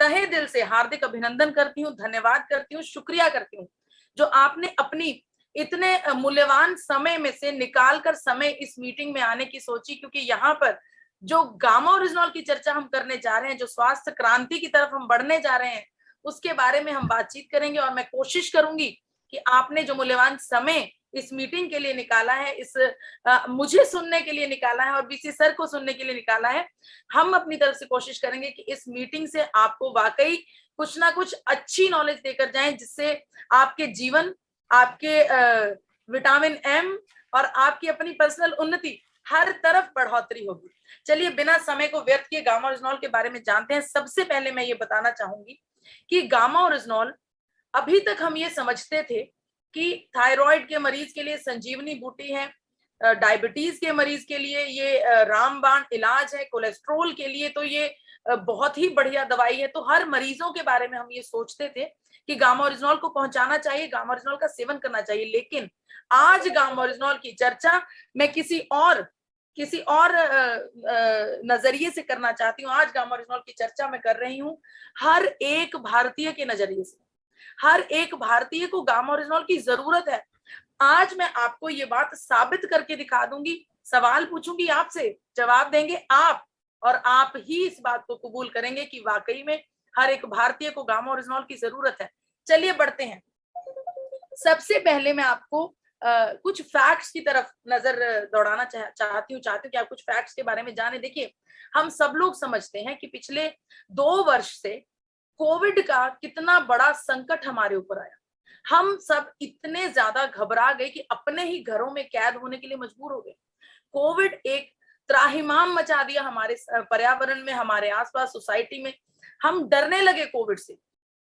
तहे दिल से हार्दिक अभिनंदन करती हूँ, धन्यवाद करती हूँ, शुक्रिया करती हूँ जो आपने अपनी इतने मूल्यवान समय में से निकालकर समय इस मीटिंग में आने की सोची, क्योंकि यहाँ पर जो गामा ओरिजिनॉल की चर्चा हम करने जा रहे हैं, जो स्वास्थ्य क्रांति की तरफ हम बढ़ने जा रहे हैं, उसके बारे में हम बातचीत करेंगे। और मैं कोशिश करूंगी कि आपने जो मूल्यवान समय इस मीटिंग के लिए निकाला है, मुझे सुनने के लिए निकाला है और बीसी सर को सुनने के लिए निकाला है, हम अपनी तरफ से कोशिश करेंगे कि इस मीटिंग से आपको वाकई कुछ ना कुछ अच्छी नॉलेज देकर जाएं, जिससे आपके जीवन, आपके विटामिन एम और आपकी अपनी पर्सनल उन्नति हर तरफ बढ़ोतरी होगी। चलिए बिना समय को व्यर्थ किए गामा ओरिजिनॉल के बारे में जानते हैं। सबसे पहले मैं ये बताना चाहूंगी कि गामा ओरिजिनॉल, अभी तक हम ये समझते थे कि थायराइड के मरीज के लिए संजीवनी बूटी है, डायबिटीज के मरीज के लिए ये रामबाण इलाज है, कोलेस्ट्रोल के लिए तो ये बहुत ही बढ़िया दवाई है। तो हर मरीजों के बारे में हम ये सोचते थे कि गामा ओरिजिनॉल को पहुंचाना चाहिए, गामा ओरिजिनॉल का सेवन करना चाहिए। लेकिन आज गामा ओरिजिनॉल की चर्चा मैं किसी और नजरिए से करना चाहती हूँ। आज गामा ओरिजिनॉल की चर्चा मैं कर रही हूँ हर एक भारतीय के नजरिए से। हर एक भारतीय को गामा ओरिजिनॉल की जरूरत है। आज मैं आपको ये बात साबित करके दिखा दूंगी, सवाल पूछूंगी आपसे, जवाब देंगे आप, और आप ही इस बात को कबूल करेंगे कि वाकई में हर एक भारतीय को गामा ओरिजिनॉल की जरूरत है। चलिए बढ़ते हैं। सबसे पहले मैं आपको कुछ फैक्ट्स की तरफ नजर दौड़ाना चाहती हूँ कि आप कुछ फैक्ट्स के बारे में जाने। देखिए, हम सब लोग समझते हैं कि पिछले 2 वर्ष से कोविड का कितना बड़ा संकट हमारे ऊपर आया। हम सब इतने ज्यादा घबरा गए कि अपने ही घरों में कैद होने के लिए मजबूर हो गए। कोविड एक त्राहिमाम मचा दिया हमारे पर्यावरण में, हमारे आसपास सोसाइटी में। हम डरने लगे कोविड से।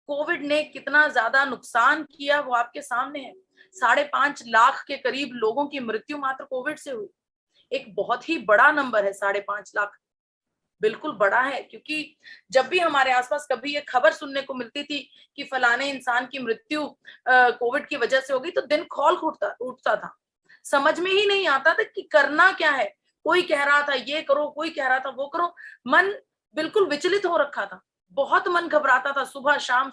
कोविड ने कितना ज्यादा नुकसान किया वो आपके सामने है। 5.5 लाख के करीब लोगों की मृत्यु मात्र कोविड से हुई। एक बहुत ही बड़ा नंबर है 5.5 लाख, बिल्कुल बड़ा है। क्योंकि जब भी हमारे आसपास कभी ये खबर सुनने को मिलती थी कि फलाने इंसान की मृत्यु कोविड की वजह से हो गई, तो दिन खौल उठता था। समझ में ही नहीं आता था कि करना क्या है। कोई कह रहा था ये करो, कोई कह रहा था वो करो। मन बिल्कुल विचलित हो रखा था, बहुत मन घबराता था। सुबह शाम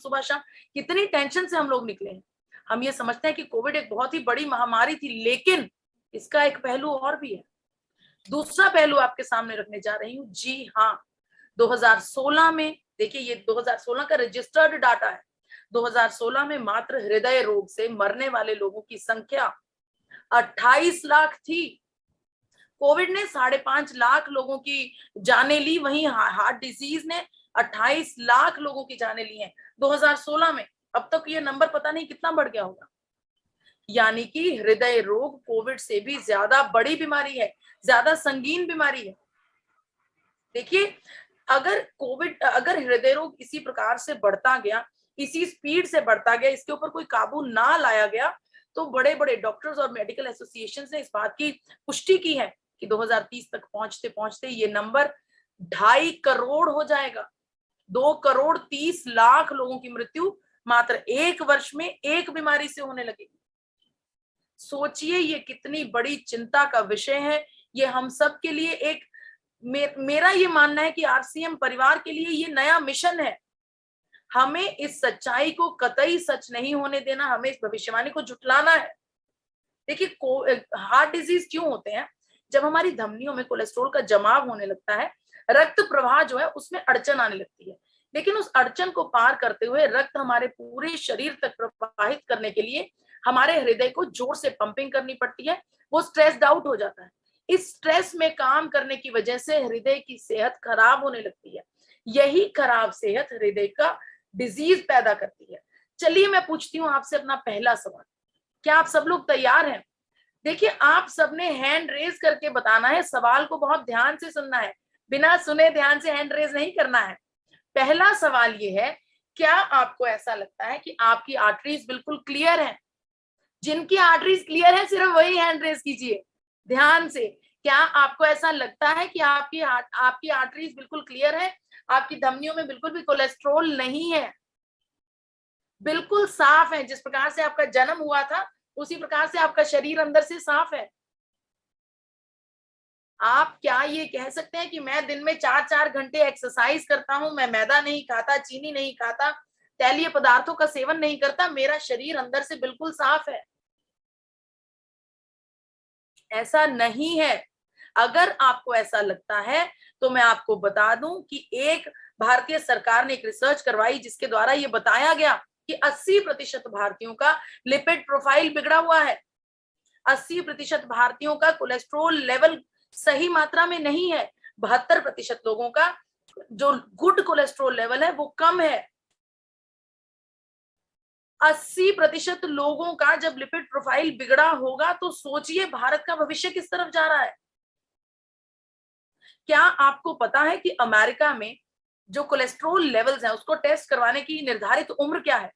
कितनी टेंशन से हम लोग निकले हैं। हम ये समझते हैं कि कोविड एक बहुत ही बड़ी महामारी थी, लेकिन इसका एक पहलू और भी है। दूसरा पहलू आपके सामने रखने जा रही हूं। जी हाँ, 2016 में, देखिए ये 2016 का रजिस्टर्ड डाटा है। 2016 में मात्र हृदय रोग से मरने वाले लोगों की संख्या 28 लाख थी। कोविड ने 5.5 लाख लोगों की जाने ली, वहीं हार्ट डिजीज ने 28 लाख लोगों की जाने ली हैं 2016 में। अब तक ये नंबर पता नहीं कितना बढ़ गया होगा। यानी कि हृदय रोग कोविड से भी ज्यादा बड़ी बीमारी है, ज्यादा संगीन बीमारी है। देखिए, अगर हृदय रोग इसी प्रकार से बढ़ता गया, इसी स्पीड से बढ़ता गया, इसके ऊपर कोई काबू ना लाया गया, तो बड़े बड़े डॉक्टर्स और मेडिकल एसोसिएशन ने इस बात की पुष्टि की है कि 2030 तक पहुंचते पहुंचते ये नंबर 2.5 करोड़ हो जाएगा। 2,30,00,000 लोगों की मृत्यु मात्र 1 वर्ष में एक बीमारी से होने लगेगी। सोचिए ये कितनी बड़ी चिंता का विषय है। ये हम सब के लिए एक मेरा ये मानना है कि आरसीएम परिवार के लिए ये नया मिशन है। हमें इस सच्चाई को कतई सच नहीं होने देना, हमें इस भविष्यवाणी को झुठलाना है। देखिए, हार्ट डिजीज क्यों होते हैं? जब हमारी धमनियों में कोलेस्ट्रॉल का जमाव होने लगता है, रक्त प्रवाह जो है उसमें अड़चन आने लगती है। लेकिन उस अड़चन को पार करते हुए रक्त हमारे पूरे शरीर तक प्रवाहित करने के लिए हमारे हृदय को जोर से पंपिंग करनी पड़ती है। वो स्ट्रेस्ड आउट हो जाता है। इस स्ट्रेस में काम करने की वजह से हृदय की सेहत खराब होने लगती है। यही खराब सेहत हृदय का डिजीज पैदा करती है। चलिए मैं पूछती हूँ आपसे अपना पहला सवाल। क्या आप सब लोग तैयार हैं? देखिए, आप सबने हैंड रेज करके बताना है, सवाल को बहुत ध्यान से सुनना है, बिना सुने ध्यान से हैंड रेज नहीं करना है। पहला सवाल ये है, क्या आपको ऐसा लगता है कि आपकी आर्टरीज बिल्कुल क्लियर है? जिनकी आर्टरीज क्लियर है सिर्फ वही हैंड रेज कीजिए ध्यान से। क्या आपको ऐसा लगता है कि आपकी आर्टरीज बिल्कुल क्लियर है? आपकी धमनियों में बिल्कुल भी कोलेस्ट्रॉल नहीं है, बिल्कुल साफ है? जिस प्रकार से आपका जन्म हुआ था उसी प्रकार से आपका शरीर अंदर से साफ है। आप क्या ये कह सकते हैं कि मैं दिन में 4-4 घंटे एक्सरसाइज करता हूं, मैं मैदा नहीं खाता, चीनी नहीं खाता, तैलीय पदार्थों का सेवन नहीं करता, मेरा शरीर अंदर से बिल्कुल साफ है? ऐसा नहीं है। अगर आपको ऐसा लगता है तो मैं आपको बता दूं कि एक भारतीय सरकार ने एक रिसर्च करवाई जिसके द्वारा यह बताया गया कि 80% भारतीयों का लिपिड प्रोफाइल बिगड़ा हुआ है। 80% भारतीयों का कोलेस्ट्रॉल लेवल सही मात्रा में नहीं है। 72% लोगों का जो गुड कोलेस्ट्रॉल लेवल है वो कम है। 80% लोगों का जब लिपिड प्रोफाइल बिगड़ा होगा तो सोचिए भारत का भविष्य किस तरफ जा रहा है। क्या आपको पता है कि अमेरिका में जो कोलेस्ट्रॉल लेवल्स हैं उसको टेस्ट करवाने की निर्धारित उम्र क्या है?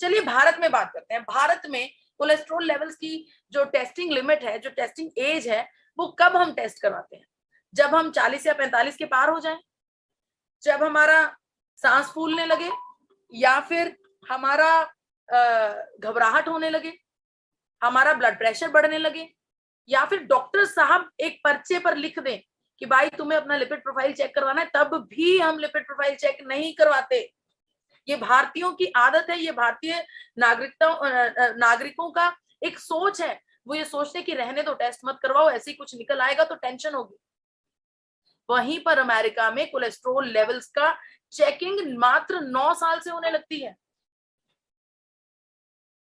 चलिए भारत में बात करते हैं। भारत में कोलेस्ट्रॉल लेवल्स की जो टेस्टिंग लिमिट है, जो टेस्टिंग एज है, वो कब हम टेस्ट करवाते हैं? जब हम 40 या 45 के पार हो जाएं, जब हमारा सांस फूलने लगे, या फिर हमारा घबराहट होने लगे, हमारा ब्लड प्रेशर बढ़ने लगे, या फिर डॉक्टर साहब एक पर्चे पर लिख दें कि भाई तुम्हें अपना लिपिड प्रोफाइल चेक करवाना है, तब भी हम लिपिड प्रोफाइल चेक नहीं करवाते। ये भारतीयों की आदत है, ये भारतीय नागरिकों का एक सोच है। वो ये सोचते कि रहने दो, टेस्ट मत करवाओ, ऐसे ही कुछ निकल आएगा तो टेंशन होगी। वहीं पर अमेरिका में कोलेस्ट्रॉल लेवल्स का चेकिंग मात्र 9 साल से होने लगती है।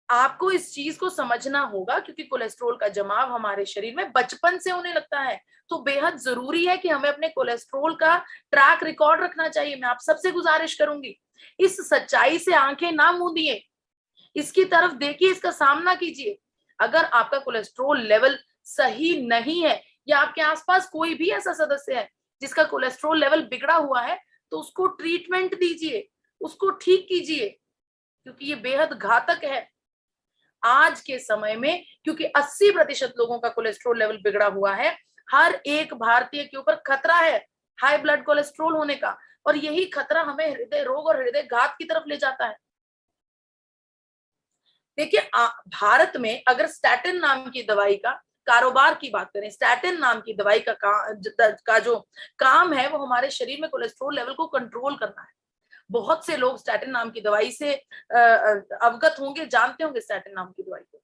आपको इस चीज को समझना होगा क्योंकि कोलेस्ट्रॉल का जमाव हमारे शरीर में बचपन से होने लगता है। तो बेहद जरूरी है कि हमें अपने कोलेस्ट्रॉल का ट्रैक रिकॉर्ड रखना चाहिए। मैं आप सबसे गुजारिश करूंगी, इस सच्चाई से आंखें ना मूंदिए, इसकी तरफ देखिए, इसका सामना कीजिए। अगर आपका कोलेस्ट्रॉल लेवल सही नहीं है या आपके आसपास कोई भी ऐसा सदस्य है जिसका कोलेस्ट्रॉल लेवल बिगड़ा हुआ है, तो उसको ट्रीटमेंट दीजिए, उसको ठीक कीजिए, क्योंकि ये बेहद घातक है आज के समय में। क्योंकि 80% लोगों का कोलेस्ट्रॉल लेवल बिगड़ा हुआ है। हर एक भारतीय के ऊपर खतरा है हाई ब्लड कोलेस्ट्रॉल होने का, और यही खतरा हमें हृदय रोग और हृदय घात की तरफ ले जाता है। देखिए भारत में अगर स्टैटिन नाम की दवाई का कारोबार की बात करें, स्टैटिन नाम की दवाई का जो काम है वो हमारे शरीर में कोलेस्ट्रॉल लेवल को कंट्रोल करना है। बहुत से लोग स्टैटिन नाम की दवाई से अवगत होंगे, जानते होंगे स्टैटिन नाम की दवाई को।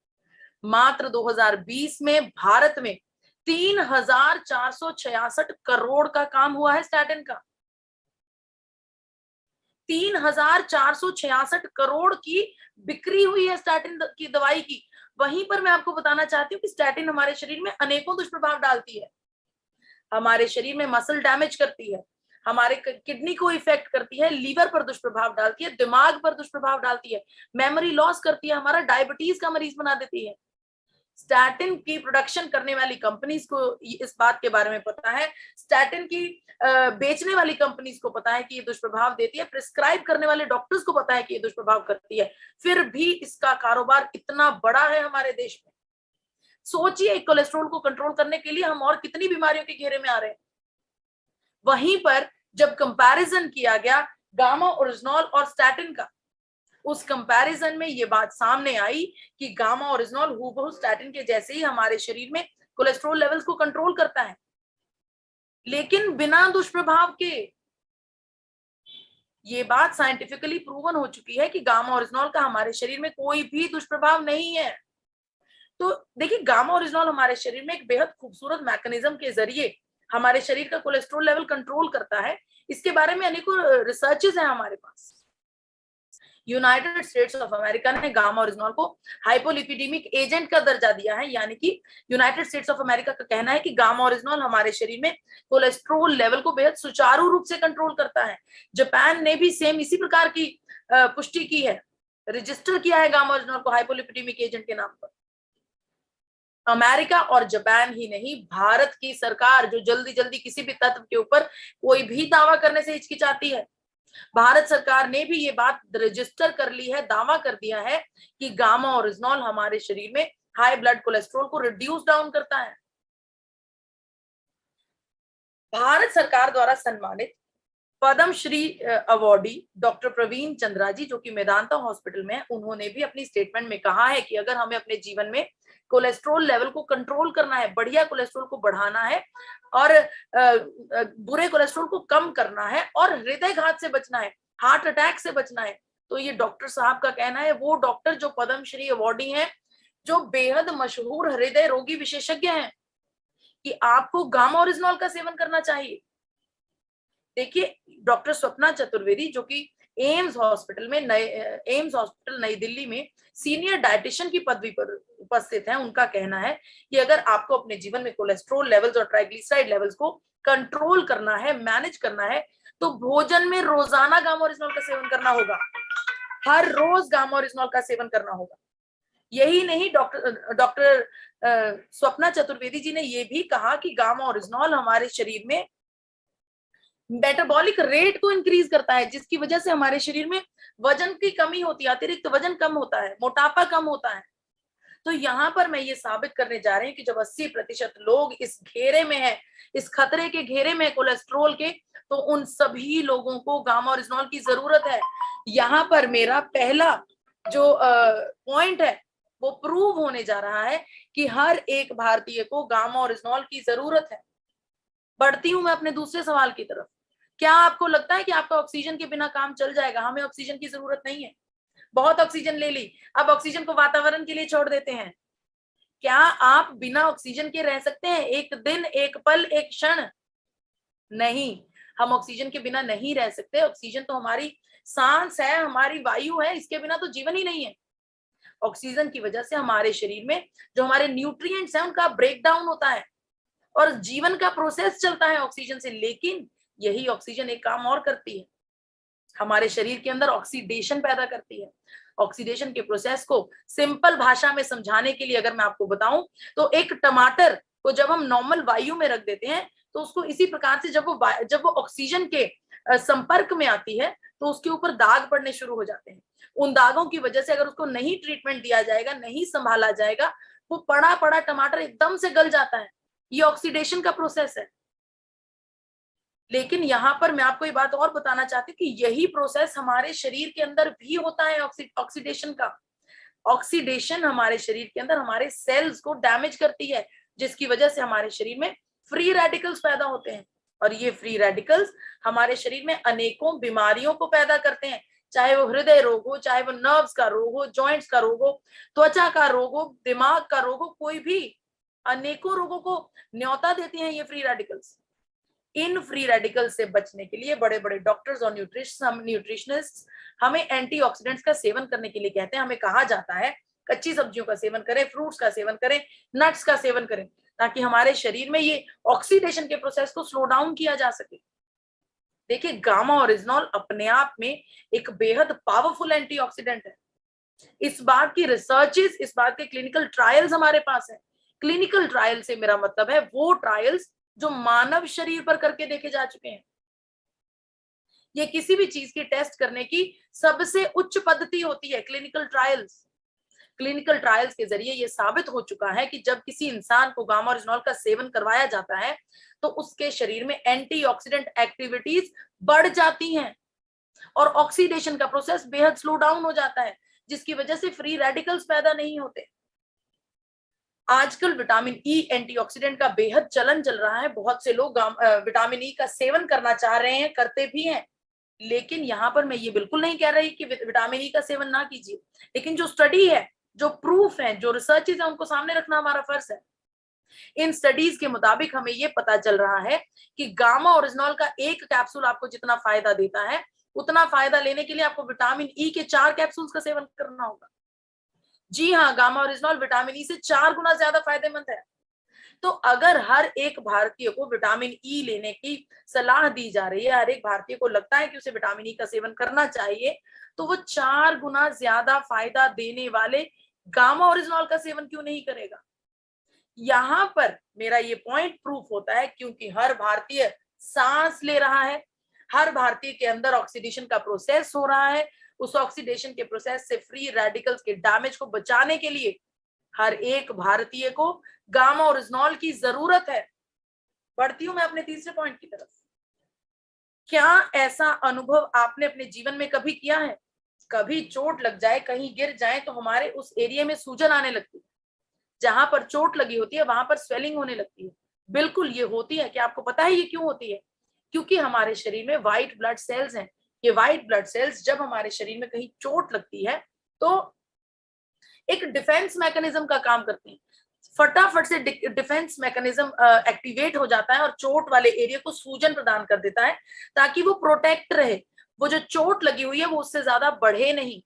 मात्र 2020 में भारत में 3,466 करोड़ का काम हुआ है स्टैटिन का। 3,466 करोड़ की बिक्री हुई है स्टैटिन की दवाई की। वहीं पर मैं आपको बताना चाहती हूँ कि स्टैटिन हमारे शरीर में अनेकों दुष्प्रभाव डालती है। हमारे शरीर में मसल डैमेज करती है, हमारे किडनी को इफेक्ट करती है, लीवर पर दुष्प्रभाव डालती है, दिमाग पर दुष्प्रभाव डालती है, मेमोरी लॉस करती है, हमारा डायबिटीज का मरीज बना देती है। स्टैटिन की प्रोडक्शन करने वाली कंपनीज को इस बात के बारे में पता है, स्टैटिन की बेचने वाली कंपनीज को पता है कि ये दुष्प्रभाव देती है, प्रिस्क्राइब करने वाले डॉक्टर्स को पता है कि ये दुष्प्रभाव करती है, फिर भी इसका कारोबार इतना बड़ा है हमारे देश में। सोचिए कोलेस्ट्रॉल को कंट्रोल करने के लिए हम और कितनी बीमारियों के घेरे में आ रहे हैं। वहीं पर जब कंपैरिजन किया गया गामा ओरिजिनॉल और स्टैटिन का, उस कंपैरिजन में ये बात सामने आई कि गामा ओरिजिनॉल हूबहू स्टैटिन के जैसे ही हमारे शरीर में कोलेस्ट्रॉल लेवल्स को कंट्रोल करता है, लेकिन बिना दुष्प्रभाव के। ये बात साइंटिफिकली प्रूवन हो चुकी है कि गामा ओरिजिनॉल का हमारे शरीर में कोई भी दुष्प्रभाव नहीं है। तो देखिए गामा ओरिजिनॉल हमारे शरीर में एक बेहद खूबसूरत मैकेनिज्म के जरिए हमारे शरीर का कोलेस्ट्रॉल लेवल कंट्रोल करता है। इसके बारे में अनेकों रिसर्चेस हैं हमारे पास। यूनाइटेड स्टेट्स ऑफ अमेरिका ने गामा ओरिजिनॉल को हाइपोलिपिडेमिक एजेंट का दर्जा दिया है, यानी कि यूनाइटेड स्टेट्स ऑफ अमेरिका का कहना है कि गामा ओरिजिनॉल हमारे शरीर में कोलेस्ट्रॉल लेवल को बेहद सुचारू रूप से कंट्रोल करता है। जापान ने भी सेम इसी प्रकार की पुष्टि की है, रजिस्टर किया है गामा ओरिजिनॉल को हाइपोलिपिडेमिक एजेंट के नाम पर। अमेरिका और जापान ही नहीं, भारत की सरकार जो जल्दी जल्दी किसी भी तत्व के ऊपर कोई भी दावा करने से हिचकिचाती है, भारत सरकार ने भी ये बात रजिस्टर कर ली है, दावा कर दिया है कि गामा ओरिजिनॉल हमारे शरीर में हाई ब्लड कोलेस्ट्रॉल को रिड्यूस डाउन करता है। भारत सरकार द्वारा सम्मानित पद्मश्री अवॉर्डी डॉक्टर प्रवीण चंद्रा जी, जो कि मेदांता हॉस्पिटल में है, उन्होंने भी अपनी स्टेटमेंट में कहा है कि अगर हमें अपने जीवन में कोलेस्ट्रॉल लेवल को कंट्रोल करना है, बढ़िया कोलेस्ट्रॉल को बढ़ाना है और बुरे कोलेस्ट्रॉल को कम करना है और हृदयघात से बचना है, हार्ट अटैक से बचना है, तो ये डॉक्टर साहब का कहना है, वो डॉक्टर जो पद्मश्री अवॉर्डी हैं, जो बेहद मशहूर हृदय रोगी विशेषज्ञ हैं, कि आपको गामा ओरिजिनॉल का सेवन करना चाहिए। देखिए, डॉक्टर स्वप्ना चतुर्वेदी, जो कि एम्स हॉस्पिटल नई दिल्ली में सीनियर डाइटिशियन की पदवी पर उपस्थित हैं, उनका कहना है कि अगर आपको अपने जीवन में कोलेस्ट्रॉल लेवल्स और ट्राइग्लिसराइड लेवल्स को कंट्रोल करना है, मैनेज करना है, तो भोजन में रोजाना गामा ओरिजिनॉल का सेवन करना होगा, हर रोज गामा ओरिजिनॉल का सेवन करना होगा। यही नहीं, डॉक्टर स्वप्ना चतुर्वेदी जी ने यह भी कहा कि गामा ओरिजिनॉल हमारे शरीर में मेटाबॉलिक रेट को इंक्रीज करता है, जिसकी वजह से हमारे शरीर में वजन की कमी होती है, अतिरिक्त वजन कम होता है, मोटापा कम होता है। तो यहाँ पर मैं ये साबित करने जा रही हूँ कि जब 80% लोग इस घेरे में है, इस खतरे के घेरे में कोलेस्ट्रॉल के, तो उन सभी लोगों को गामा ओरिजिनॉल की जरूरत है। यहाँ पर मेरा पहला जो पॉइंट है वो प्रूव होने जा रहा है कि हर एक भारतीय को गामा ओरिजिनॉल की जरूरत है। बढ़ती हूं मैं अपने दूसरे सवाल की तरफ। क्या आपको लगता है कि आपका ऑक्सीजन के बिना काम चल जाएगा? हमें ऑक्सीजन की जरूरत नहीं है, बहुत ऑक्सीजन ले ली, अब ऑक्सीजन को वातावरण के लिए छोड़ देते हैं। क्या आप बिना ऑक्सीजन के रह सकते हैं? एक दिन, एक पल, एक क्षण नहीं, हम ऑक्सीजन के बिना नहीं रह सकते। ऑक्सीजन तो हमारी सांस है, हमारी वायु है, इसके बिना तो जीवन ही नहीं है। ऑक्सीजन की वजह से हमारे शरीर में जो हमारे न्यूट्रिएंट्स हैं उनका ब्रेकडाउन होता है और जीवन का प्रोसेस चलता है ऑक्सीजन से। लेकिन यही ऑक्सीजन एक काम और करती है, हमारे शरीर के अंदर ऑक्सीडेशन पैदा करती है। ऑक्सीडेशन के प्रोसेस को सिंपल भाषा में समझाने के लिए अगर मैं आपको बताऊं, तो एक टमाटर को जब हम नॉर्मल वायु में रख देते हैं, तो उसको इसी प्रकार से जब वो ऑक्सीजन के संपर्क में आती है, तो उसके ऊपर दाग पड़ने शुरू हो जाते हैं। उन दागों की वजह से अगर उसको नहीं ट्रीटमेंट दिया जाएगा, नहीं संभाला जाएगा, वो पड़ा पड़ा टमाटर एकदम से गल जाता है। ये ऑक्सीडेशन का प्रोसेस है। लेकिन यहां पर मैं आपको ये बात और बताना चाहती हूँ कि यही प्रोसेस हमारे शरीर के अंदर भी होता है, ऑक्सीडेशन का। ऑक्सीडेशन हमारे शरीर के अंदर हमारे सेल्स को डैमेज करती है, जिसकी वजह से हमारे शरीर में फ्री रेडिकल्स पैदा होते हैं, और ये फ्री रेडिकल्स हमारे शरीर में अनेकों बीमारियों को पैदा करते हैं, चाहे वो हृदय रोग हो, चाहे वो नर्व्स का रोग हो, जॉइंट्स का रोग हो, त्वचा का रोग हो, दिमाग का रोग हो, कोई भी अनेकों रोगों को न्योता देती हैं ये free radicals. In free radical से बचने के लिए बड़े बड़े डॉक्टर्स और न्यूट्रिशनिस्ट हमें एंटीऑक्सीडेंट्स का सेवन करने के लिए कहते हैं। हमें कहा जाता है कच्ची सब्जियों का सेवन करें, फ्रूट्स का सेवन करें, नट्स का सेवन करें, ताकि हमारे शरीर में ये ऑक्सीडेशन के प्रोसेस को स्लो डाउन किया जा सके। देखिए, गामा ओरिजिनॉल अपने आप में एक बेहद पावरफुल एंटीऑक्सीडेंट है। इस बात की रिसर्चेस, इस बात के क्लिनिकल ट्रायल्स हमारे पास है। क्लिनिकल ट्रायल से मेरा मतलब है वो ट्रायल्स जो मानव शरीर पर करके देखे जा चुके हैं। ये किसी भी चीज की टेस्ट करने की सबसे उच्च पद्धति होती है, क्लिनिकल ट्रायल्स। क्लिनिकल ट्रायल्स के जरिए ये साबित हो चुका है कि जब किसी इंसान को गामा ओरिजिनॉल का सेवन करवाया जाता है, तो उसके शरीर में एंटीऑक्सीडेंट एक्टिविटीज बढ़ जाती हैं और ऑक्सीडेशन का प्रोसेस बेहद स्लो डाउन हो जाता है, जिसकी वजह से फ्री रेडिकल्स पैदा नहीं होते। आजकल विटामिन ई एंटीऑक्सीडेंट का बेहद चलन चल रहा है। बहुत से लोग विटामिन ई का सेवन करना चाह रहे हैं, करते भी हैं। लेकिन यहाँ पर मैं ये बिल्कुल नहीं कह रही कि विटामिन ई का सेवन ना कीजिए, लेकिन जो स्टडी है, जो प्रूफ है, जो रिसर्चेज है, उनको सामने रखना हमारा फर्ज है। इन स्टडीज के मुताबिक हमें ये पता चल रहा है कि गामा ओरिजिनॉल का एक कैप्सूल आपको जितना फायदा देता है, उतना फायदा लेने के लिए आपको विटामिन ई के 4 कैप्सूल्स का सेवन करना होगा। जी हाँ, गामा ओरिजिनॉल विटामिन ई से 4 गुना ज्यादा फायदेमंद है। तो अगर हर एक भारतीय को विटामिन ई लेने की सलाह दी जा रही है, हर एक भारतीय को लगता है कि उसे विटामिन ई का सेवन करना चाहिए, तो वो 4 गुना ज्यादा फायदा देने वाले गामा ओरिजिनॉल का सेवन क्यों नहीं करेगा? यहां पर मेरा ये पॉइंट प्रूफ होता है, क्योंकि हर भारतीय सांस ले रहा है, हर भारतीय के अंदर ऑक्सीडेशन का प्रोसेस हो रहा है। उस ऑक्सीडेशन के प्रोसेस से फ्री रेडिकल्स के डैमेज को बचाने के लिए हर एक भारतीय को गामा ओरिजिनॉल की जरूरत है। बढ़ती हूं मैं अपने तीसरे पॉइंट की तरफ। क्या ऐसा अनुभव आपने अपने जीवन में कभी किया है? कभी चोट लग जाए, कहीं गिर जाए तो हमारे उस एरिया में सूजन आने लगती है, जहां पर चोट लगी होती है वहां पर स्वेलिंग होने लगती है। बिल्कुल ये होती है। क्या आपको पता है ये क्यों होती है? क्योंकि हमारे शरीर में व्हाइट ब्लड सेल्स हैं। ये व्हाइट ब्लड सेल्स जब हमारे शरीर में कहीं चोट लगती है तो एक डिफेंस मैकेनिज्म का काम करते हैं। फटाफट से डिफेंस मैकेनिज्म एक्टिवेट हो जाता है और चोट वाले एरिया को सूजन प्रदान कर देता है ताकि वो प्रोटेक्ट रहे। वो जो चोट लगी हुई है वो उससे ज्यादा बढ़े नहीं।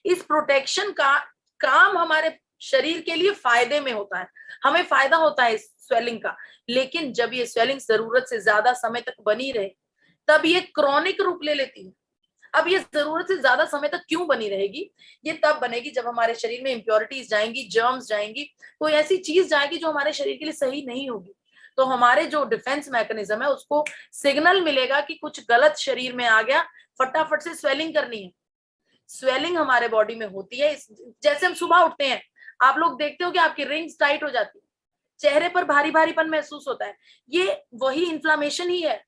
इस प्रोटेक्शन का काम हमारे शरीर के लिए फायदे में होता है। हमें फायदा होता है इस स्वेलिंग का। लेकिन जब ये स्वेलिंग जरूरत से ज्यादा समय तक बनी रहे तब ये क्रॉनिक रूप ले लेती है। अब ये जरूरत से ज्यादा समय तक क्यों बनी रहेगी? ये तब बनेगी जब हमारे शरीर में इंप्योरिटीज जाएंगी, जर्म्स जाएंगी, कोई ऐसी चीज जाएगी जो हमारे शरीर के लिए सही नहीं होगी। तो हमारे जो डिफेंस मैकेनिज्म है उसको सिग्नल मिलेगा कि कुछ गलत शरीर में आ गया, फटाफट से स्वेलिंग करनी है। स्वेलिंग हमारे बॉडी में होती है जैसे हम सुबह उठते हैं, आप लोग देखते हो कि आपकी रिंग्स टाइट हो जाती है, चेहरे पर भारी भारीपन महसूस होता है। ये वही इन्फ्लामेशन ही है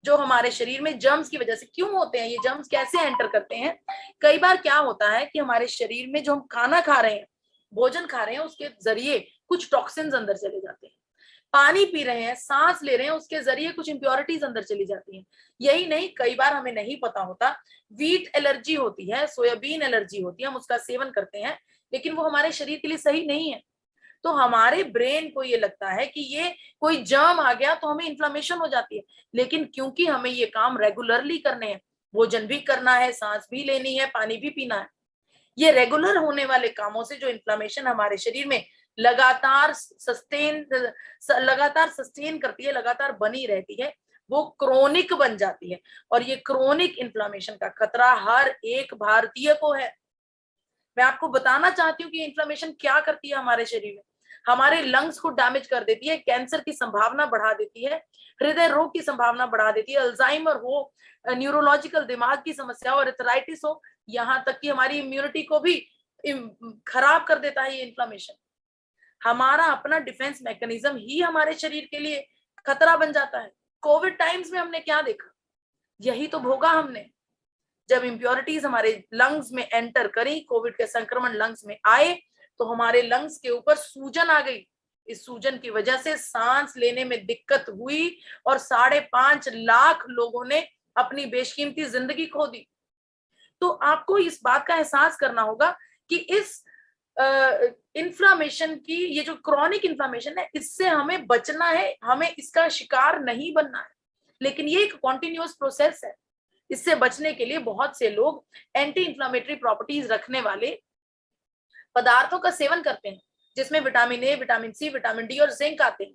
जो हमारे शरीर में जर्म्स की वजह से क्यों होते हैं। ये जर्म्स कैसे एंटर करते हैं? कई बार क्या होता है कि हमारे शरीर में जो हम खाना खा रहे हैं, भोजन खा रहे हैं, उसके जरिए कुछ टॉक्सिन्स अंदर चले जाते हैं। पानी पी रहे हैं, सांस ले रहे हैं, उसके जरिए कुछ इंप्योरिटीज अंदर चली जाती हैं। यही नहीं, कई बार हमें नहीं पता होता, व्हीट एलर्जी होती है, सोयाबीन एलर्जी होती है, हम उसका सेवन करते हैं लेकिन वो हमारे शरीर के लिए सही नहीं है। तो हमारे ब्रेन को ये लगता है कि ये कोई जर्म आ गया तो हमें इन्फ्लेमेशन हो जाती है। लेकिन क्योंकि हमें ये काम रेगुलरली करने हैं, भोजन भी करना है, सांस भी लेनी है, पानी भी पीना है, ये रेगुलर होने वाले कामों से जो इन्फ्लेमेशन हमारे शरीर में लगातार सस्टेन करती है, लगातार बनी रहती है, वो क्रोनिक बन जाती है। और ये क्रोनिक इन्फ्लेमेशन का खतरा हर एक भारतीय को है। मैं आपको बताना चाहती हूँ कि इन्फ्लेमेशन क्या करती है हमारे शरीर में। हमारे लंग्स को डैमेज कर देती है, कैंसर की संभावना बढ़ा देती है, हृदय रोग की संभावना बढ़ा देती है, अल्जाइमर हो, न्यूरोलॉजिकल दिमाग की समस्या हो, अर्थराइटिस हो, यहाँ तक कि हमारी इम्यूनिटी को भी खराब कर देता है ये इन्फ्लेमेशन। हमारा अपना डिफेंस मैकेनिज्म ही हमारे शरीर के लिए खतरा बन जाता है। कोविड टाइम्स में हमने क्या देखा? यही तो भोगा हमने। जब इम्प्योरिटीज हमारे लंग्स में एंटर करी, कोविड के संक्रमण लंग्स में आए तो हमारे लंग्स के ऊपर सूजन आ गई। इस सूजन की वजह से सांस लेने में दिक्कत हुई और 5.5 लाख लोगों ने अपनी बेशकीमती जिंदगी खो दी। तो आपको इस बात का एहसास करना होगा कि इस इन्फ्लामेशन की, ये जो क्रॉनिक इन्फ्लामेशन है, इससे हमें बचना है, हमें इसका शिकार नहीं बनना है। लेकिन ये एक कॉन्टिन्यूअस प्रोसेस है। इससे बचने के लिए बहुत से लोग एंटी इंफ्लामेटरी प्रॉपर्टीज रखने वाले पदार्थों का सेवन करते हैं जिसमें vitamin A, vitamin C, vitamin D और जिंक आते हैं।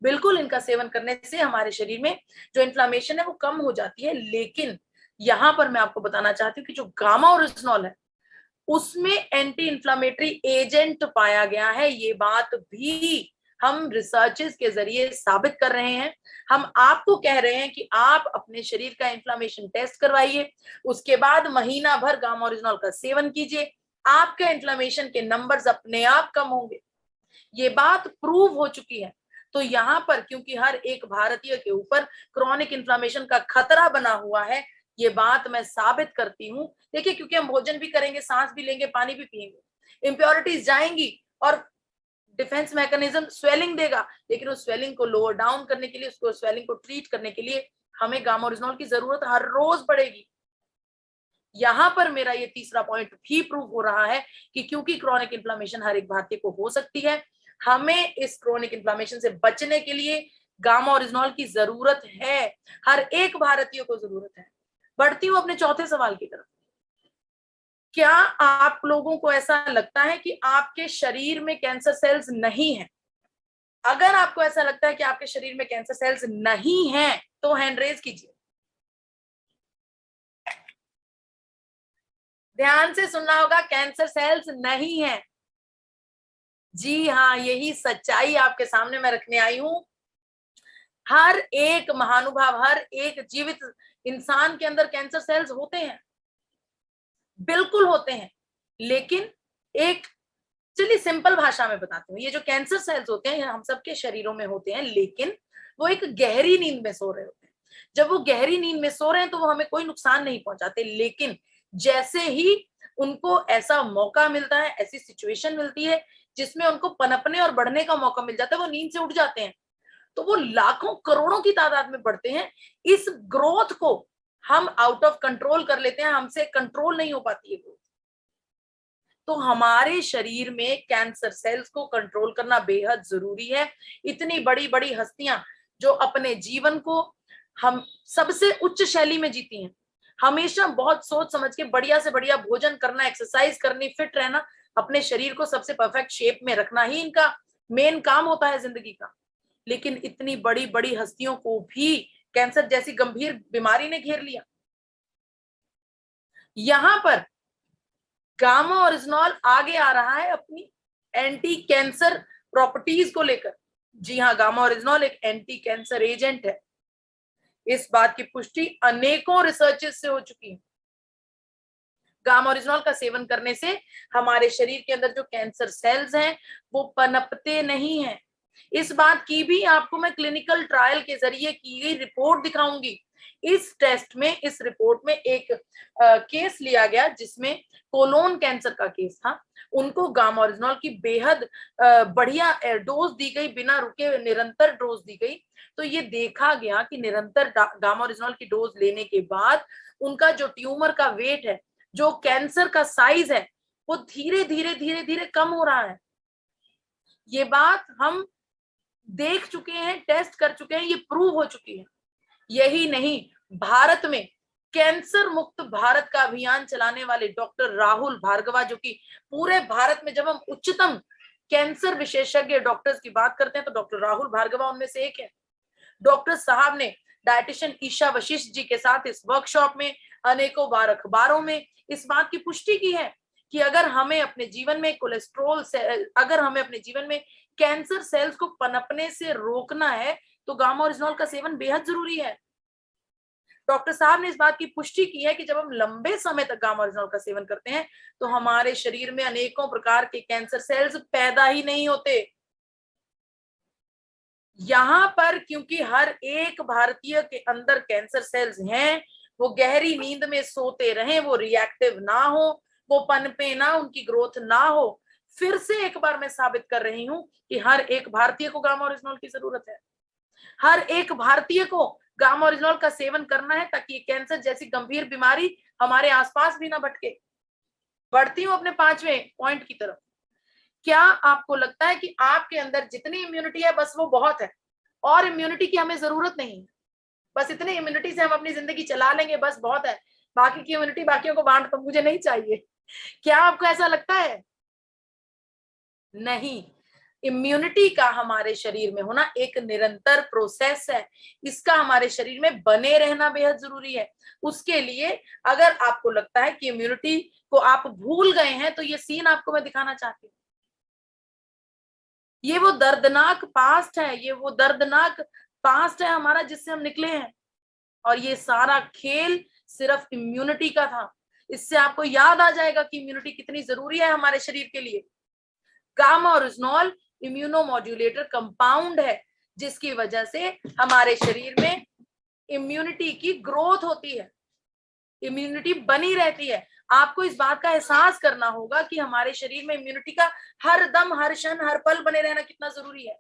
बिल्कुल इनका सेवन करने से हमारे शरीर में जो इन्फ्लामेशन है वो कम हो जाती है। लेकिन यहां पर मैं आपको बताना चाहती हूँ कि जो गामा ओरिजिनॉल है उसमें एंटी इंफ्लामेटरी एजेंट पाया गया है। ये बात भी हम रिसर्चेस के जरिए साबित कर रहे हैं। हम आपको कह रहे हैं कि आप अपने शरीर का इन्फ्लामेशन टेस्ट करवाइए, उसके बाद महीना भर गामा ओरिजिनॉल का सेवन कीजिए, आपके इन्फ्लामेशन के नंबर्स अपने आप कम होंगे। ये बात प्रूव हो चुकी है। तो यहाँ पर क्योंकि हर एक भारतीय के ऊपर क्रॉनिक इन्फ्लामेशन का खतरा बना हुआ है, ये बात मैं साबित करती हूँ। देखिए, क्योंकि हम भोजन भी करेंगे, सांस भी लेंगे, पानी भी पिएंगे, इंप्योरिटीज जाएंगी और डिफेंस मैकेनिज्म स्वेलिंग देगा। लेकिन उस स्वेलिंग को लोअर डाउन करने के लिए, उसको स्वेलिंग को ट्रीट करने के लिए हमें गामा ओरिजिनॉल की जरूरत हर रोज पड़ेगी। यहां पर मेरा ये तीसरा पॉइंट भी प्रूव हो रहा है कि क्योंकि क्रॉनिक इन्फ्लामेशन हर एक भारतीय को हो सकती है, हमें इस क्रॉनिक इन्फ्लामेशन से बचने के लिए गामा ओरिजिनॉल की जरूरत है। हर एक भारतीय को जरूरत है। बढ़ती हूं अपने चौथे सवाल की तरफ। क्या आप लोगों को ऐसा लगता है कि आपके शरीर में कैंसर सेल्स नहीं है? अगर आपको ऐसा लगता है कि आपके शरीर में कैंसर सेल्स नहीं है तो हैंड रेज कीजिए। ध्यान से सुनना होगा, कैंसर सेल्स नहीं है। जी हाँ, यही सच्चाई आपके सामने मैं रखने आई हूं। हर एक महानुभाव, हर एक जीवित इंसान के अंदर कैंसर सेल्स होते हैं, बिल्कुल होते हैं। लेकिन एक, चलिए सिंपल भाषा में बताती हूँ, ये जो कैंसर सेल्स होते हैं हम सबके शरीरों में होते हैं, लेकिन वो एक गहरी नींद में सो रहे होते हैं। जब वो गहरी नींद में सो रहे हैं तो वो हमें कोई नुकसान नहीं पहुंचाते, लेकिन जैसे ही उनको ऐसा मौका मिलता है, ऐसी सिचुएशन मिलती है जिसमें उनको पनपने और बढ़ने का मौका मिल जाता है, वो नींद से उठ जाते हैं, तो वो लाखों करोड़ों की तादाद में बढ़ते हैं। इस ग्रोथ को हम आउट ऑफ कंट्रोल कर लेते हैं, हमसे कंट्रोल नहीं हो पाती है ग्रोथ। तो हमारे शरीर में कैंसर सेल्स को कंट्रोल करना बेहद जरूरी है। इतनी बड़ी बड़ी हस्तियां जो अपने जीवन को हम सबसे उच्च शैली में जीती हैं, हमेशा बहुत सोच समझ के बढ़िया से बढ़िया भोजन करना, एक्सरसाइज करनी, फिट रहना, अपने शरीर को सबसे परफेक्ट शेप में रखना ही इनका मेन काम होता है जिंदगी का। लेकिन इतनी बड़ी बड़ी हस्तियों को भी कैंसर जैसी गंभीर बीमारी ने घेर लिया। यहां पर गामा ओरिजिनॉल आगे आ रहा है अपनी एंटी कैंसर प्रॉपर्टीज को लेकर। जी हाँ, गामा ओरिजिनॉल एक एंटी कैंसर एजेंट है। इस बात की पुष्टि अनेकों रिसर्चेस से हो चुकी है। गामा ओरिजिनॉल का सेवन करने से हमारे शरीर के अंदर जो कैंसर सेल्स हैं वो पनपते नहीं हैं। इस बात की भी आपको मैं क्लिनिकल ट्रायल के जरिए की गई रिपोर्ट दिखाऊंगी। इस टेस्ट में, इस रिपोर्ट में एक केस लिया गया जिसमें कोलोन कैंसर का केस था। उनको गामा ओरिजिनॉल की बेहद बढ़िया डोज दी गई, बिना रुके निरंतर डोज दी गई। तो ये देखा गया कि निरंतर गामा ओरिजिनॉल की डोज लेने के बाद उनका जो ट्यूमर का वेट है, जो कैंसर का साइज है, वो धीरे धीरे धीरे धीरे कम हो रहा है। ये बात हम देख चुके हैं, टेस्ट कर चुके हैं, ये प्रूव हो चुकी है। यही नहीं, भारत में कैंसर मुक्त भारत का अभियान चलाने वाले डॉक्टर राहुल भार्गवा, जो कि पूरे भारत में जब हम उच्चतम कैंसर विशेषज्ञ डॉक्टर्स की बात करते हैं तो डॉक्टर राहुल भार्गवा उनमें से एक है। डॉक्टर साहब ने डायटिशियन ईशा वशिष्ठ जी के साथ इस वर्कशॉप में, अनेकों बार अखबारों में इस बात की पुष्टि की है कि अगर हमें अपने जीवन में कोलेस्ट्रॉल से, अगर हमें अपने जीवन में कैंसर सेल्स को पनपने से रोकना है तो गामा ओरिजिनॉल का सेवन बेहद जरूरी है। डॉक्टर साहब ने इस बात की पुष्टि की है कि जब हम लंबे समय तक गामा ओरिजिनॉल का सेवन करते हैं तो हमारे शरीर में अनेकों प्रकार के कैंसर सेल्स पैदा ही नहीं होते। यहां पर क्योंकि हर एक भारतीय के अंदर कैंसर सेल्स हैं, वो गहरी नींद में सोते रहें, वो रिएक्टिव ना हो, वो पनपे ना, उनकी ग्रोथ ना हो। फिर से एक बार मैं साबित कर रही हूं कि हर एक भारतीय को गामा ओरिजिनॉल की जरूरत है। हर एक भारतीय को गामा ओरिजिनॉल का सेवन करना है ताकि कैंसर जैसी गंभीर बीमारी हमारे आसपास भी ना भटके। बढ़ती हूं अपने 5वें पॉइंट की तरफ। क्या आपको लगता है कि आपके अंदर जितनी इम्यूनिटी है बस वो बहुत है और इम्यूनिटी की हमें जरूरत नहीं है? बस इतनी इम्यूनिटी से हम अपनी जिंदगी चला लेंगे, बस बहुत है, बाकी की इम्यूनिटी बाकियों को बांट तो मुझे नहीं चाहिए। क्या आपको ऐसा लगता है? नहीं, इम्यूनिटी का हमारे शरीर में होना एक निरंतर प्रोसेस है। इसका हमारे शरीर में बने रहना बेहद जरूरी है। उसके लिए अगर आपको लगता है कि इम्यूनिटी को आप भूल गए हैं तो ये सीन आपको मैं दिखाना चाहती हूँ। ये वो दर्दनाक पास्ट है, ये वो दर्दनाक पास्ट है हमारा जिससे हम निकले हैं। और ये सारा खेल सिर्फ इम्यूनिटी का था। इससे आपको याद आ जाएगा कि इम्यूनिटी कितनी जरूरी है हमारे शरीर के लिए। गामा ओरिजिनॉल इम्यूनोमॉड्यूलेटर कंपाउंड है जिसकी वजह से हमारे शरीर में इम्यूनिटी की ग्रोथ होती है, इम्यूनिटी बनी रहती है। आपको इस बात का एहसास करना होगा कि हमारे शरीर में इम्यूनिटी का हर दम, हर क्षण, हर पल बने रहना कितना जरूरी है।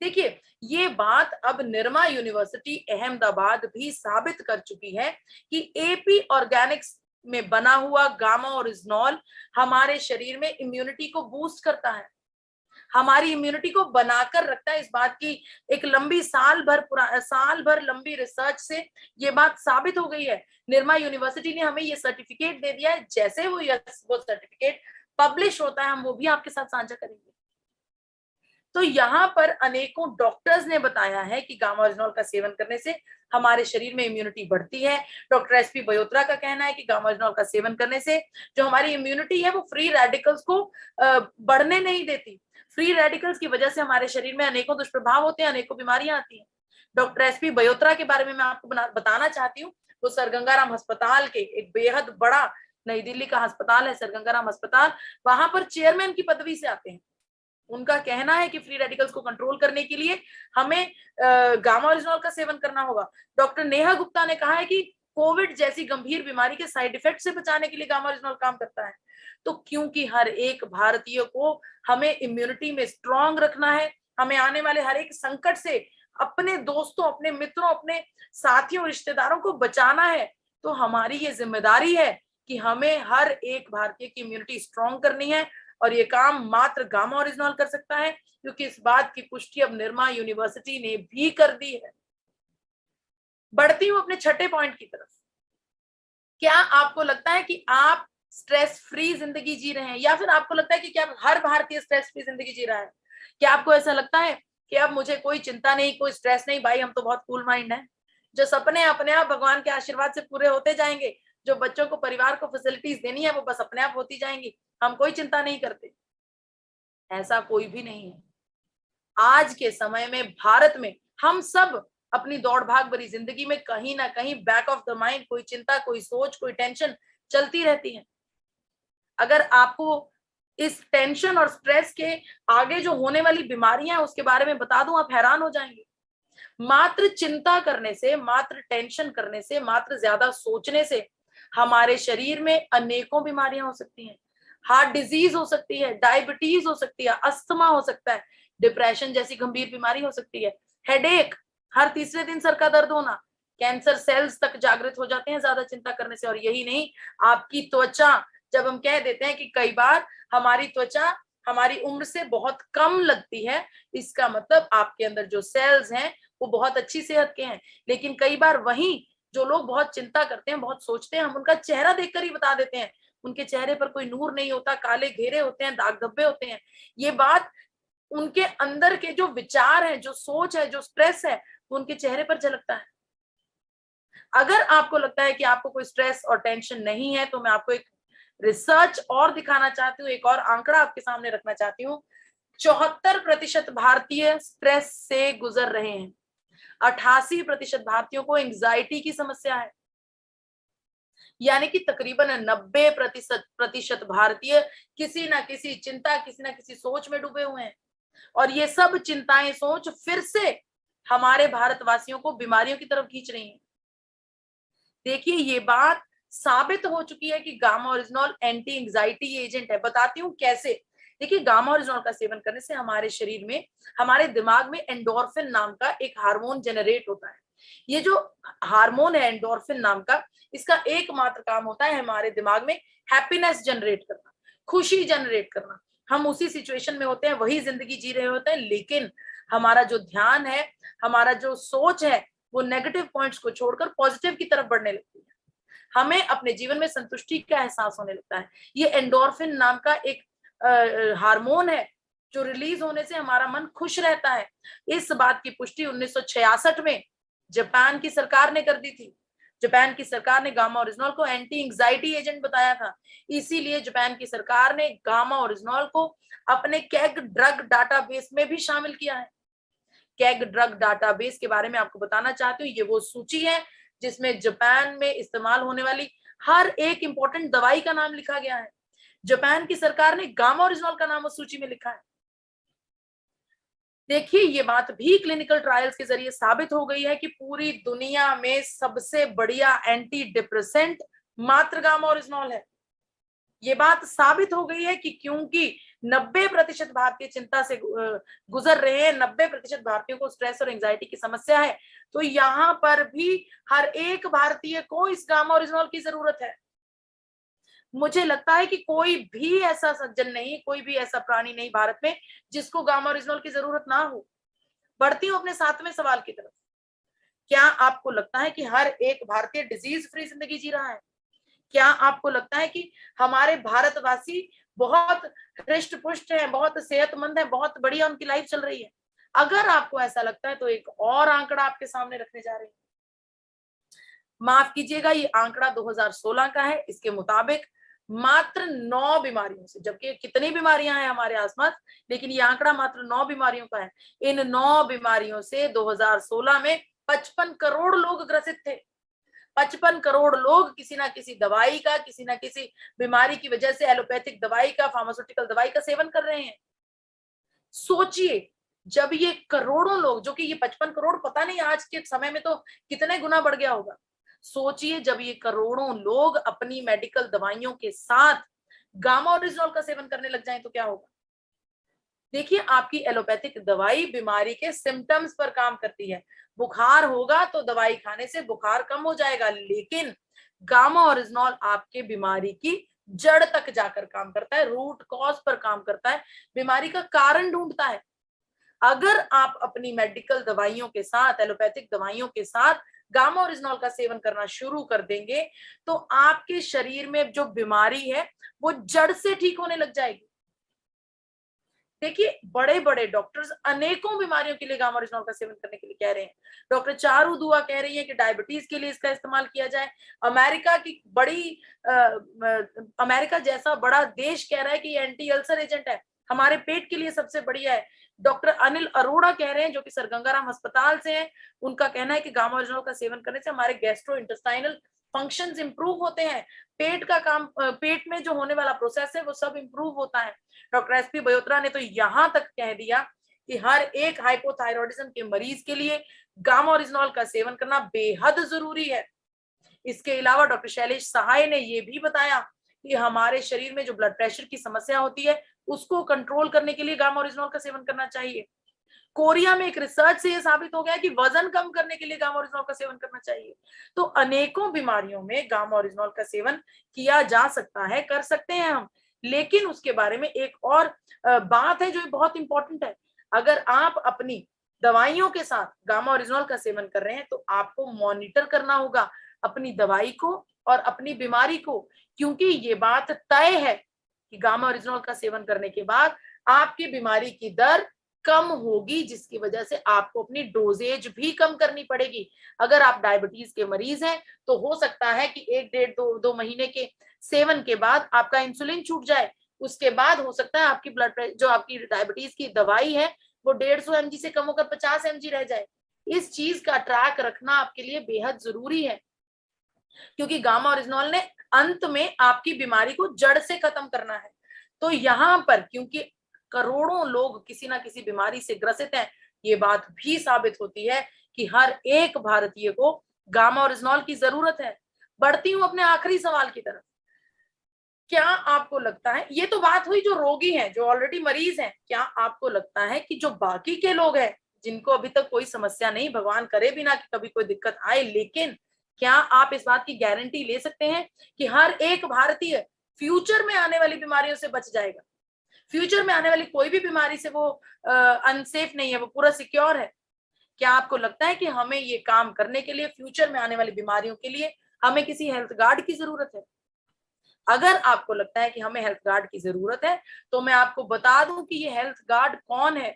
देखिए, ये बात अब निरमा यूनिवर्सिटी अहमदाबाद भी साबित कर चुकी है कि एपी ऑर्गेनिक्स में बना हुआ गामा ओरिजिनॉल हमारे शरीर में इम्यूनिटी को बूस्ट करता है, हमारी इम्यूनिटी को बनाकर रखता है। इस बात की एक लंबी साल भर लंबी रिसर्च से ये बात साबित हो गई है। निरमा यूनिवर्सिटी ने हमें ये सर्टिफिकेट दे दिया है। जैसे वो सर्टिफिकेट पब्लिश होता है हम वो भी आपके साथ साझा करेंगे। तो यहाँ पर अनेकों डॉक्टर्स ने बताया है कि गामा ओरिजिनॉल का सेवन करने से हमारे शरीर में इम्यूनिटी बढ़ती है। डॉक्टर एसपी बयोत्रा का कहना है कि गामा ओरिजिनॉल का सेवन करने से जो हमारी इम्यूनिटी है वो फ्री रेडिकल्स को बढ़ने नहीं देती। फ्री रेडिकल्स की वजह से हमारे शरीर में अनेकों दुष्प्रभाव होते हैं, अनेकों बीमारियां आती हैं। डॉक्टर एसपी बयोत्रा के बारे में मैं आपको बताना चाहती हूँ। वो सर गंगाराम अस्पताल के, एक बेहद बड़ा नई दिल्ली का अस्पताल है सर गंगाराम अस्पताल, वहां पर चेयरमैन की पदवी से आते हैं। उनका कहना है कि फ्री रेडिकल्स को कंट्रोल करने के लिए हमें गामा ओरिजिनॉल का सेवन करना होगा। डॉक्टर नेहा गुप्ता ने कहा है कि कोविड जैसी गंभीर बीमारी के साइड इफेक्ट से बचाने के लिए गामा ओरिजिनॉल काम करता है। तो क्योंकि हर एक भारतीय को हमें इम्यूनिटी में स्ट्रांग रखना है, हमें आने वाले हर एक संकट से अपने दोस्तों, अपने मित्रों, अपने साथियों, रिश्तेदारों को बचाना है, तो हमारी ये जिम्मेदारी है कि हमें हर एक भारतीय की इम्यूनिटी स्ट्रांग करनी है। और ये काम मात्र गामा ओरिजिनॉल कर सकता है, क्योंकि इस बात की पुष्टि अब निरमा यूनिवर्सिटी ने भी कर दी है। बढ़ती हूं अपने छठे पॉइंट की तरफ। क्या आपको लगता है कि आप स्ट्रेस फ्री जिंदगी जी रहे हैं, या फिर आपको लगता है कि क्या हर भारतीय स्ट्रेस फ्री जिंदगी जी रहा है? क्या आपको ऐसा लगता है कि अब मुझे कोई चिंता नहीं, कोई स्ट्रेस नहीं, भाई हम तो बहुत कूल माइंड है, जो सपने अपने आप भगवान के आशीर्वाद से पूरे होते जाएंगे, जो बच्चों को, परिवार को फैसिलिटीज देनी है वो बस अपने आप होती जाएंगी, हम कोई चिंता नहीं करते? ऐसा कोई भी नहीं है। आज के समय में भारत में हम सब अपनी दौड़ भाग भरी जिंदगी में कहीं ना कहीं बैक ऑफ द माइंड कोई चिंता, कोई सोच, कोई टेंशन चलती रहती है। अगर आपको इस टेंशन और स्ट्रेस के आगे जो होने वाली बीमारियां हैं उसके बारे में बता दूं, आप हैरान हो जाएंगे। मात्र चिंता करने से, मात्र टेंशन करने से, मात्र ज्यादा सोचने से हमारे शरीर में अनेकों बीमारियां हो सकती हैं। हार्ट डिजीज हो सकती है, डायबिटीज हो सकती है, अस्थमा हो सकता है, डिप्रेशन जैसी गंभीर बीमारी हो सकती है, हेडेक, हर तीसरे दिन सर का दर्द होना, कैंसर सेल्स तक जागृत हो जाते हैं ज्यादा चिंता करने से। और यही नहीं, आपकी त्वचा, जब हम कह देते हैं कि कई बार हमारी त्वचा हमारी उम्र से बहुत कम लगती है, इसका मतलब आपके अंदर जो सेल्स हैं वो बहुत अच्छी सेहत के हैं। लेकिन कई बार वही जो लोग बहुत चिंता करते हैं, बहुत सोचते हैं, हम उनका चेहरा देखकर ही बता देते हैं उनके चेहरे पर कोई नूर नहीं होता, काले घेरे होते हैं, दाग धब्बे होते हैं। ये बात उनके अंदर के जो विचार है, जो सोच है, जो स्ट्रेस है, वो उनके चेहरे पर झलकता है। अगर आपको लगता है कि आपको कोई स्ट्रेस और टेंशन नहीं है, तो मैं आपको एक रिसर्च और दिखाना चाहती हूँ, एक और आंकड़ा आपके सामने रखना चाहती हूँ। 74% भारतीय स्ट्रेस से गुजर रहे हैं। 88% भारतीयों को एंजाइटी की समस्या है। यानी कि तकरीबन 90% भारतीय किसी ना किसी चिंता, किसी ना किसी सोच में डूबे हुए हैं। और ये सब चिंताएं, सोच फिर से हमारे भारतवासियों को बीमारियों की तरफ खींच रही हैं। देखिए, ये बात साबित हो चुकी है कि gamma oryzanol anti anxiety agent है। बताती हूँ कैसे। देखिए, गामा ओरिजिनॉल का सेवन करने से हमारे शरीर में, हमारे दिमाग में एंडोर्फिन नाम का एक हार्मोन जनरेट होता है। ये जो हार्मोन है एंडोर्फिन नाम का, इसका एकमात्र काम होता है हमारे दिमाग में हैप्पीनेस जनरेट करना, खुशी जनरेट करना। हम उसी सिचुएशन में होते हैं, वही जिंदगी जी रहे होते हैं, लेकिन हमारा जो ध्यान है, हमारा जो सोच है, वो नेगेटिव पॉइंट्स को छोड़कर पॉजिटिव की तरफ बढ़ने लगती है। हमें अपने जीवन में संतुष्टि का एहसास होने लगता है। ये एंडोर्फिन नाम का एक हार्मोन है जो रिलीज होने से हमारा मन खुश रहता है। इस बात की पुष्टि 1966 में जापान की सरकार ने कर दी थी। जापान की सरकार ने गामा ओरिजिनॉल को एंटी एंजाइटी एजेंट बताया था। इसीलिए जापान की सरकार ने गामा ओरिजिनॉल को अपने कैग ड्रग डाटाबेस में भी शामिल किया है। कैग ड्रग डाटाबेस के बारे में आपको बताना चाहती हूँ। ये वो सूची है जिसमें जापान में इस्तेमाल होने वाली हर एक इंपॉर्टेंट दवाई का नाम लिखा गया है। जापान की सरकार ने गामा ओरिजिनॉल का नाम उस सूची में लिखा है। देखिए, ये बात भी क्लिनिकल ट्रायल्स के जरिए साबित हो गई है कि पूरी दुनिया में सबसे बढ़िया एंटी डिप्रेसेंट मात्र गामा ओरिजिनॉल है। ये बात साबित हो गई है कि क्योंकि 90% भारतीय चिंता से गुजर रहे हैं, 90% भारतीयों को स्ट्रेस और एंजाइटी की समस्या है, तो यहाँ पर भी हर एक भारतीय को इस गामा ओरिजिनॉल की जरूरत है। मुझे लगता है कि कोई भी ऐसा सज्जन नहीं, कोई भी ऐसा प्राणी नहीं भारत में जिसको गामा ओरिजिनॉल की जरूरत ना हो। बढ़ती हूँ अपने 7वें सवाल की तरफ। क्या आपको लगता है कि हर एक भारतीय डिजीज फ्री जिंदगी जी रहा है? क्या आपको लगता है कि हमारे भारतवासी बहुत हृष्ट पुष्ट हैं, बहुत सेहतमंद हैं, बहुत बढ़िया उनकी लाइफ चल रही है? अगर आपको ऐसा लगता है तो एक और आंकड़ा आपके सामने रखने जा रहे हैं। माफ कीजिएगा, ये आंकड़ा 2016 का है। इसके मुताबिक मात्र 9 बीमारियों से, जबकि कितनी बीमारियां हैं हमारे आसपास, लेकिन ये आंकड़ा मात्र 9 बीमारियों का है। इन 9 बीमारियों से 2016 में 55 करोड़ लोग ग्रसित थे। 55 करोड़ लोग किसी ना किसी दवाई का, किसी ना किसी बीमारी की वजह से एलोपैथिक दवाई का, फार्मास्यूटिकल दवाई का सेवन कर रहे हैं। सोचिए, जब ये करोड़ों लोग, जो कि ये 55 करोड़, पता नहीं आज के समय में तो कितने गुना बढ़ गया होगा। सोचिए जब ये करोड़ों लोग अपनी मेडिकल दवाइयों के साथ गामा ओरिजिनॉल का सेवन करने लग जाएं तो क्या होगा। देखिए, आपकी एलोपैथिक दवाई बीमारी के सिम्टम्स पर काम करती है। बुखार होगा तो दवाई खाने से बुखार कम हो जाएगा, लेकिन गामा ओरिजिनॉल आपके बीमारी की जड़ तक जाकर काम करता है, रूट कॉज पर काम करता है, बीमारी का कारण ढूंढता है। अगर आप अपनी मेडिकल दवाइयों के साथ, एलोपैथिक दवाइयों के साथ गामा ओरिजिनॉल का सेवन करना शुरू कर देंगे तो आपके शरीर में जो बीमारी है वो जड़ से ठीक होने लग जाएगी। देखिए, बड़े बड़े डॉक्टर्स अनेकों बीमारियों के लिए गामा ओरिजिनॉल का सेवन करने के लिए कह रहे हैं। डॉक्टर चारू दुआ कह रही है कि डायबिटीज के लिए इसका इस्तेमाल किया जाए। अमेरिका की अमेरिका जैसा बड़ा देश कह रहा है कि ये एंटी अल्सर एजेंट है, हमारे पेट के लिए सबसे बढ़िया है। डॉक्टर अनिल अरोड़ा कह रहे हैं, जो कि सर गंगाराम अस्पताल से हैं, उनका कहना है कि गामा ओरिजिनॉल का सेवन करने से हमारे गैस्ट्रो इंटेस्टाइनल फंक्शंस इंप्रूव होते हैं, पेट का काम, पेट में जो होने वाला प्रोसेस है वो सब इंप्रूव होता है। डॉक्टर एसपी बयोत्रा ने तो यहां तक कह दिया कि हर एक हाइपोथायरॉयडिज्म के मरीज के लिए गामा ओरिजिनॉल का सेवन करना बेहद जरूरी है। इसके अलावा डॉक्टर शैलेश सहाय ने यह भी बताया कि हमारे शरीर में जो ब्लड प्रेशर की समस्या होती है उसको कंट्रोल करने के लिए गामा ओरिजिनॉल का सेवन करना चाहिए। कोरिया में एक रिसर्च से यह साबित हो गया कि वजन कम करने के लिए गामा ओरिजिनॉल का सेवन करना चाहिए। तो अनेकों बीमारियों में गामा ओरिजिनॉल का सेवन किया जा सकता है, कर सकते हैं हम। लेकिन उसके बारे में एक और बात है जो बहुत इंपॉर्टेंट है। अगर आप अपनी दवाइयों के साथ गामा ओरिजिनॉल का सेवन कर रहे हैं तो आपको मॉनिटर करना होगा अपनी दवाई को और अपनी बीमारी को, क्योंकि ये बात तय है कि गामा ओरिजिनॉल का सेवन करने के बाद आपकी बीमारी की दर कम होगी, जिसकी वजह से आपको अपनी डोजेज भी कम करनी पड़ेगी। अगर आप डायबिटीज के मरीज हैं तो हो सकता है कि 1 डेढ़ 2 महीने के सेवन के बाद आपका इंसुलिन छूट जाए। उसके बाद हो सकता है आपकी ब्लड प्रेशर, जो आपकी डायबिटीज की दवाई है, वो 150 mg से कम होकर 50 mg रह जाए। इस चीज का ट्रैक रखना आपके लिए बेहद जरूरी है, क्योंकि गामा ओरिजिनॉल ने अंत में आपकी बीमारी को जड़ से खत्म करना है। तो यहाँ पर क्योंकि करोड़ों लोग किसी ना किसी बीमारी से ग्रसित हैं, ये बात भी साबित होती है कि हर एक भारतीय को गामा ओरिजिनॉल की जरूरत है। बढ़ती हूं अपने आखिरी सवाल की तरफ। क्या आपको लगता है, ये तो बात हुई जो रोगी हैं, जो ऑलरेडी मरीज हैं, क्या आपको लगता है कि जो बाकी के लोग हैं जिनको अभी तक कोई समस्या नहीं, भगवान करे भी ना कि कभी कोई दिक्कत आए, लेकिन क्या आप इस बात की गारंटी ले सकते हैं कि हर एक भारतीय फ्यूचर में आने वाली बीमारियों से बच जाएगा? फ्यूचर में आने वाली कोई भी बीमारी से वो अनसेफ नहीं है, वो पूरा सिक्योर है। क्या आपको लगता है कि हमें ये काम करने के लिए, फ्यूचर में आने वाली बीमारियों के लिए हमें किसी हेल्थ गार्ड की जरूरत है? अगर आपको लगता है कि हमें हेल्थ गार्ड की जरूरत है तो मैं आपको बता दूं कि ये हेल्थ गार्ड कौन है।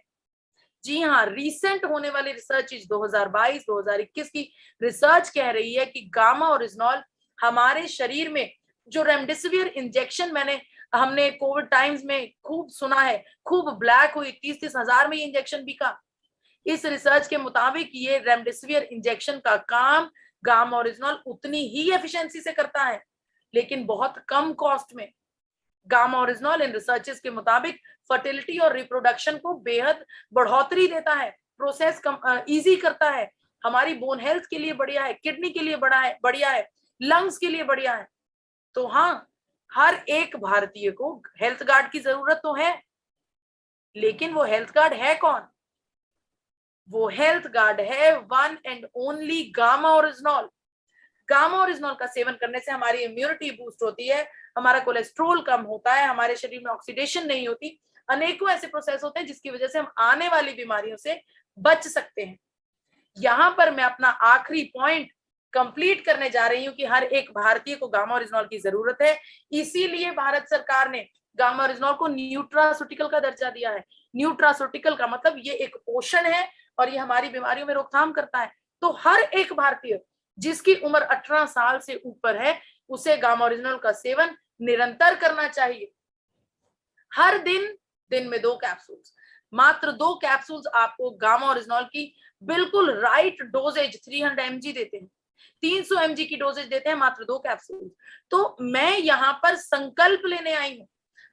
जी हाँ, रीसेंट होने वाली रिसर्च 2022-2021 की रिसर्च कह रही है कि गामा ओरिजिनॉल हमारे शरीर में जो रेमडेसिविर इंजेक्शन हमने कोविड टाइम्स में खूब सुना है, खूब ब्लैक हुई, 30-30 हजार में ये इंजेक्शन बिका। इस रिसर्च के मुताबिक ये रेमडेसिविर इंजेक्शन का काम गामा ओरिजिनॉल उतनी ही एफिशिएंसी से करता है, लेकिन बहुत कम कॉस्ट में। गामा ओरिजिनॉल इन रिसर्चेस के मुताबिक फर्टिलिटी और रिप्रोडक्शन को बेहद बढ़ोतरी देता है, प्रोसेस इजी करता है, हमारी बोन हेल्थ के लिए बढ़िया है, किडनी के लिए बढ़िया है, लंग्स के लिए बढ़िया है। तो हाँ, हर एक भारतीय को हेल्थ गार्ड की जरूरत तो है, लेकिन वो हेल्थ गार्ड है कौन? वो हेल्थ गार्ड है one and only gamma oryzanol. Gamma oryzanol का सेवन करने से हमारी इम्यूनिटी बूस्ट होती है, हमारा कोलेस्ट्रोल कम होता है, हमारे शरीर में ऑक्सीडेशन नहीं होती, अनेकों ऐसे प्रोसेस होते हैं जिसकी वजह से हम आने वाली बीमारियों से बच सकते हैं। यहां पर मैं अपना आखिरी पॉइंट कंप्लीट करने जा रही हूं कि हर एक भारतीय को गामा ओरिजिनॉल की जरूरत है। इसीलिए भारत सरकार ने गामा ओरिजिनॉल को न्यूट्रास्यूटिकल का दर्जा दिया है। न्यूट्रास्यूटिकल का मतलब ये एक पोषण है और ये हमारी बीमारियों में रोकथाम करता है। तो हर एक भारतीय जिसकी उम्र 18 साल से ऊपर है उसे गामा ओरिजिनल का सेवन निरंतर करना चाहिए। हर दिन में 2 कैप्सूल्स, मात्र 2 कैप्सूल्स आपको गामा ओरिजिनल की बिल्कुल राइट डोजेज 300 mg देते हैं, 300 mg की डोजेज देते हैं, मात्र 2 कैप्सूल। तो मैं यहाँ पर संकल्प लेने आई हूं,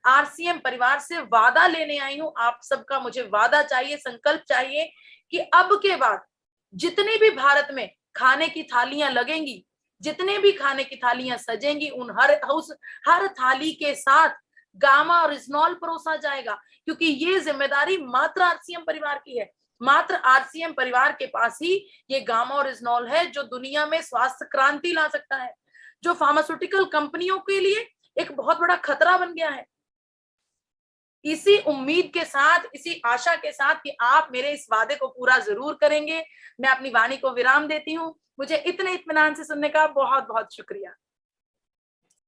आरसीएम परिवार से वादा लेने आई हूं। आप सबका मुझे वादा चाहिए, संकल्प चाहिए कि अब के बाद जितनी भी भारत में खाने की थालियां लगेंगी, जितने भी खाने की थालियां सजेंगी, उन हर थाली के साथ गामा और रिजनॉल परोसा जाएगा, क्योंकि ये जिम्मेदारी मात्र आरसीएम परिवार की है। मात्र आरसीएम परिवार के पास ही ये गामा और रिजनॉल है जो दुनिया में स्वास्थ्य क्रांति ला सकता है, जो फार्मास्यूटिकल कंपनियों के लिए एक बहुत बड़ा खतरा बन गया है। इसी उम्मीद के साथ, इसी आशा के साथ कि आप मेरे इस वादे को पूरा जरूर करेंगे, मैं अपनी वाणी को विराम देती हूँ। मुझे इतने इत्मीनान से सुनने का बहुत बहुत शुक्रिया।